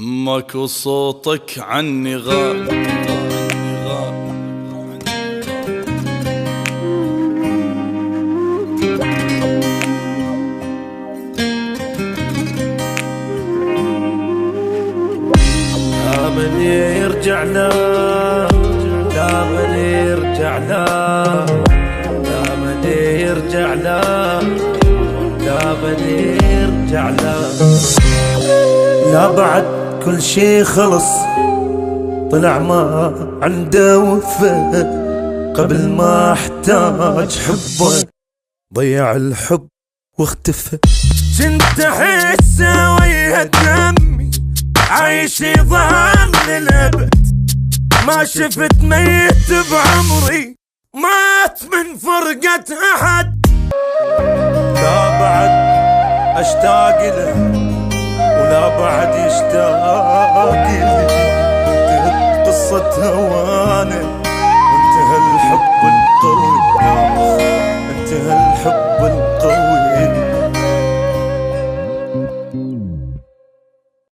ماكو صوتك عني غاب. لا من يرجع لا، لا من يرجع لا، لا من يرجع لا، لا من يرجع لا. لا بعد كل شي خلص، طلع ما عنده وفا، قبل ما احتاج حبه ضيع الحب واختفى. كنت احسه ويا دمي عايش يظهر للابد، ما شفت ميت بعمري مات من فرقة احد. لا بعد اشتاق له ولا بعد يشتاق لي، انتهت قصة هوانا وانتهى الحب